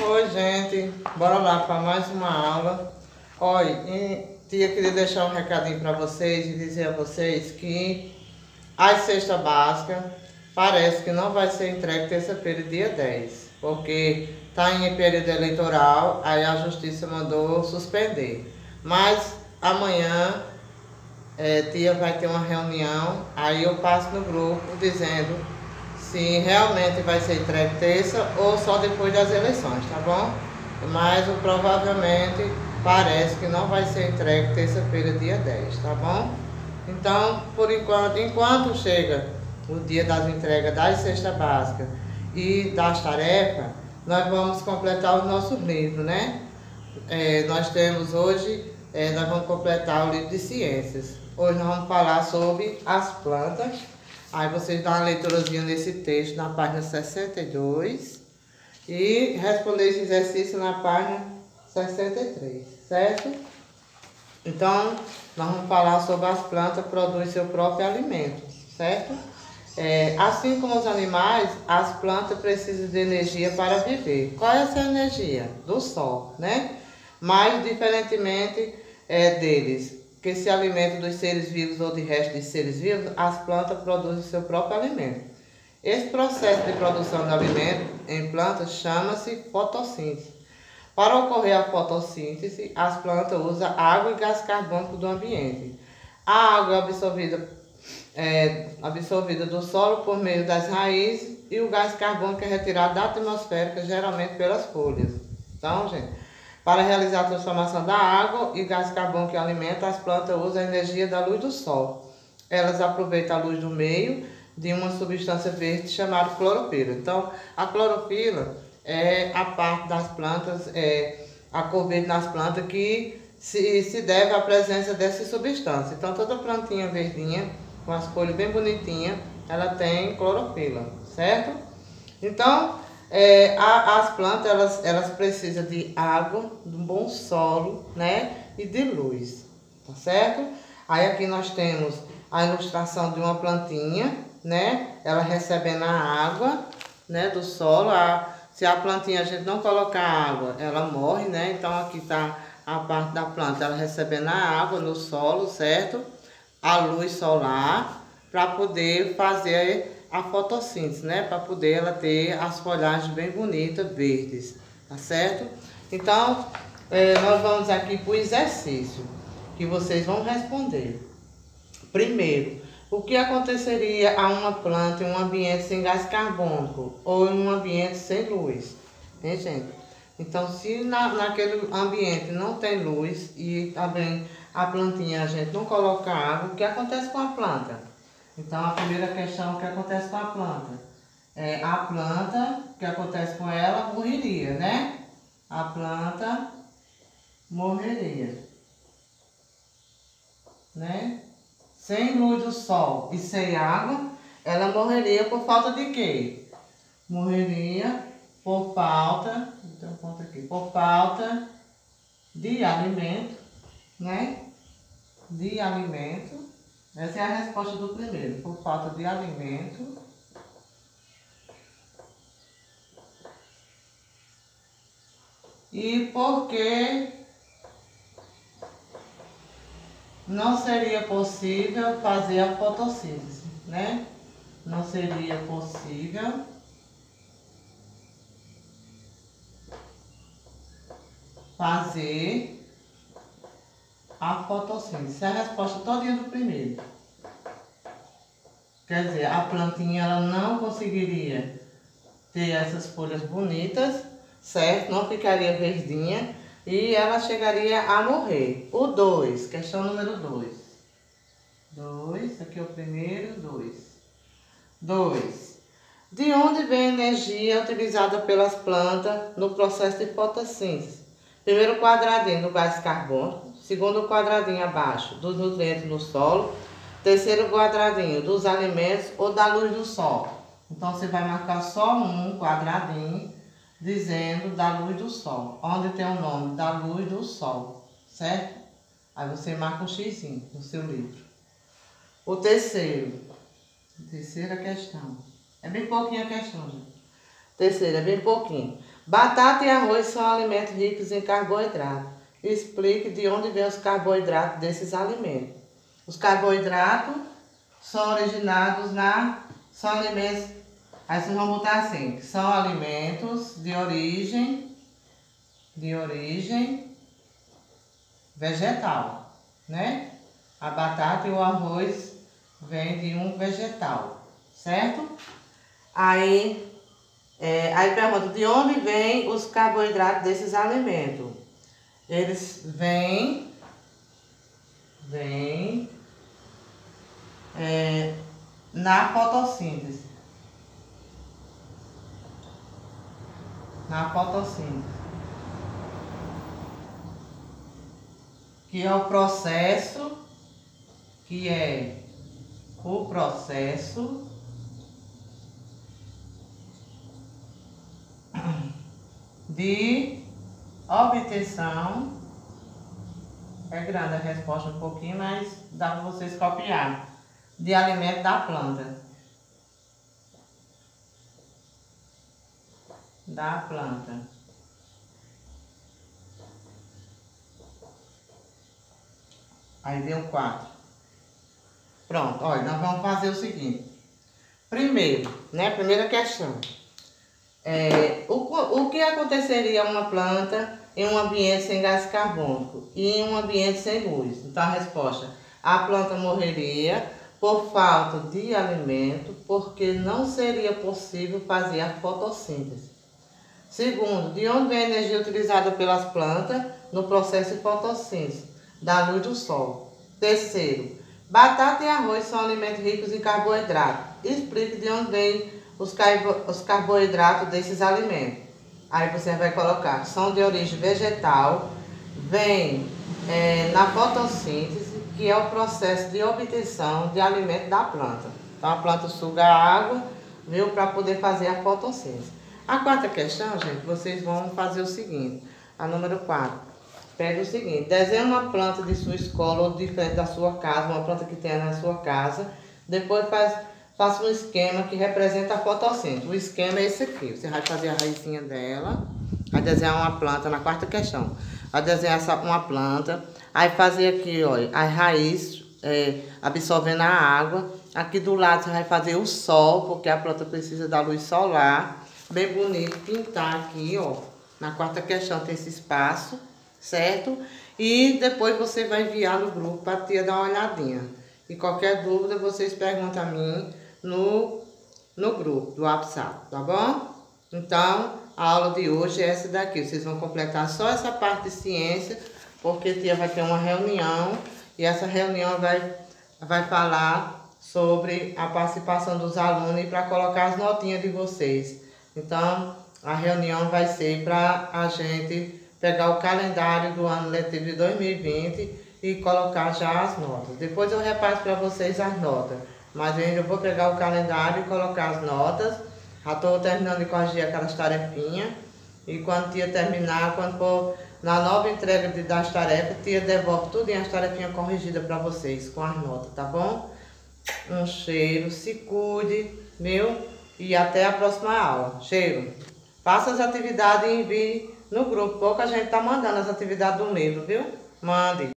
Oi, gente, bora lá para mais uma aula. Olha, tia queria deixar um recadinho para vocês e dizer a vocês que as cestas básicas parece que não vai ser entregue terça-feira, dia 10, porque está em período eleitoral, aí a justiça mandou suspender. Mas amanhã tia vai ter uma reunião, aí eu passo no grupo dizendo se realmente vai ser entregue terça ou só depois das eleições, tá bom? Mas provavelmente parece que não vai ser entregue terça-feira, dia 10, tá bom? Então, por enquanto chega o dia das entregas das cestas básicas e das tarefas, nós vamos completar os nossos livros, né? Nós temos hoje, nós vamos completar o livro de ciências. Hoje nós vamos falar sobre as plantas. Aí vocês dão uma leiturazinha nesse texto na página 62 e responder esse exercício na página 63, certo? Então, nós vamos falar sobre as plantas que produzem seu próprio alimento, certo? Assim como os animais, as plantas precisam de energia para viver. Qual é essa energia? Do sol, né? Mas, diferentemente deles, que se alimentam dos seres vivos ou de resto de seres vivos, as plantas produzem seu próprio alimento. Esse processo de produção de alimento em plantas chama-se fotossíntese. Para ocorrer a fotossíntese, as plantas usam água e gás carbônico do ambiente. A água é absorvida do solo por meio das raízes e o gás carbônico é retirado da atmosfera, geralmente pelas folhas. Então, gente, para realizar a transformação da água e gás carbônico em alimento, as plantas usam a energia da luz do sol. Elas aproveitam a luz do meio de uma substância verde chamada clorofila. Então, a clorofila é a parte das plantas, a cor verde nas plantas que se deve à presença dessa substância. Então, toda plantinha verdinha, com as folhas bem bonitinhas, ela tem clorofila, certo? Então, as plantas elas precisam de água, de um bom solo, né? E de luz, tá certo? Aí aqui nós temos a ilustração de uma plantinha, né? Ela recebendo a água, né? Do solo. Se a plantinha a gente não colocar água, ela morre, né? Então aqui tá a parte da planta, ela recebendo a água no solo, certo? A luz solar para poder fazer a fotossíntese, né? Para poder ela ter as folhagens bem bonitas, verdes, tá certo? Então, nós vamos aqui para o exercício, que vocês vão responder. Primeiro, o que aconteceria a uma planta em um ambiente sem gás carbônico ou em um ambiente sem luz? Hein, gente? Então, se naquele ambiente não tem luz e também a plantinha a gente não coloca água, o que acontece com a planta? Então, a primeira questão, o que acontece com a planta? A planta, o que acontece com ela, morreria, né? A planta morreria, né? Sem luz do sol e sem água, ela morreria por falta de quê? Morreria por falta, então conta aqui, por falta de alimento, né? De alimento. Essa é a resposta do primeiro, por falta de alimento. E porque não seria possível fazer a fotossíntese, né? Não seria possível fazer a fotossíntese. Essa é a resposta todinha do primeiro. Quer dizer, a plantinha ela não conseguiria ter essas folhas bonitas, certo? Não ficaria verdinha e ela chegaria a morrer. O 2, questão número 2. 2, aqui é o primeiro, 2. 2. De onde vem a energia utilizada pelas plantas no processo de fotossíntese? Primeiro quadradinho do gás carbônico, segundo quadradinho abaixo dos nutrientes no solo, terceiro quadradinho dos alimentos ou da luz do sol. Então você vai marcar só um quadradinho dizendo da luz do sol, onde tem o nome da luz do sol, certo? Aí você marca um xizinho no seu livro. O terceiro, terceira questão. É bem pouquinho a questão, gente. Terceira, é bem pouquinho. Batata e arroz são alimentos ricos em carboidrato. Explique de onde vêm os carboidratos desses alimentos. Os carboidratos são originados são alimentos, aí vocês vão botar assim, são alimentos de origem vegetal, né? A batata e o arroz vêm de um vegetal, certo? Aí pergunta, de onde vêm os carboidratos desses alimentos? Eles vêm na fotossíntese. Na fotossíntese. Que é o processo de obtenção. É grande a resposta um pouquinho, mas dá para vocês copiar. De alimento da planta. Da planta. Aí deu 4. Pronto, olha, nós vamos fazer o seguinte. Primeiro, né? Primeira questão. O que aconteceria a uma planta em um ambiente sem gás carbônico e em um ambiente sem luz? Então a resposta, a planta morreria por falta de alimento, porque não seria possível fazer a fotossíntese. Segundo, de onde vem a energia utilizada pelas plantas no processo de fotossíntese? Da luz do sol. Terceiro, batata e arroz são alimentos ricos em carboidrato. Explique de onde vem os carboidratos desses alimentos. Aí você vai colocar, são de origem vegetal, vem na fotossíntese, que é o processo de obtenção de alimento da planta. Então a planta suga a água, viu, para poder fazer a fotossíntese. A quarta questão, gente, vocês vão fazer o seguinte, a número 4. Pega o seguinte, desenhe uma planta de sua escola ou de frente da sua casa, uma planta que tenha na sua casa, depois faça um esquema que representa a fotossíntese. O esquema é esse aqui. Você vai fazer a raizinha dela, vai desenhar uma planta na quarta questão. Vai desenhar uma planta, aí fazer aqui, olha, a raiz absorvendo a água. Aqui do lado você vai fazer o sol, porque a planta precisa da luz solar. Bem bonito, pintar aqui, ó. Na quarta questão tem esse espaço, certo? E depois você vai enviar no grupo para a tia dar uma olhadinha. E qualquer dúvida vocês perguntam a mim no grupo do WhatsApp, tá bom? Então, a aula de hoje é essa daqui. Vocês vão completar só essa parte de ciência, porque a tia vai ter uma reunião e essa reunião vai falar sobre a participação dos alunos e para colocar as notinhas de vocês. Então, a reunião vai ser para a gente pegar o calendário do ano letivo de 2020 e colocar já as notas. Depois eu repasso para vocês as notas. Mas eu ainda vou pegar o calendário e colocar as notas. Já estou terminando de corrigir aquelas tarefinhas. E quando a tia terminar, quando for na nova entrega das tarefas, a tia devolve tudo as tarefinhas corrigidas para vocês, com as notas, tá bom? Um cheiro, se cuide, viu? E até a próxima aula. Cheiro. Faça as atividades e envie no grupo. Pouca gente tá mandando as atividades do livro, viu? Mande.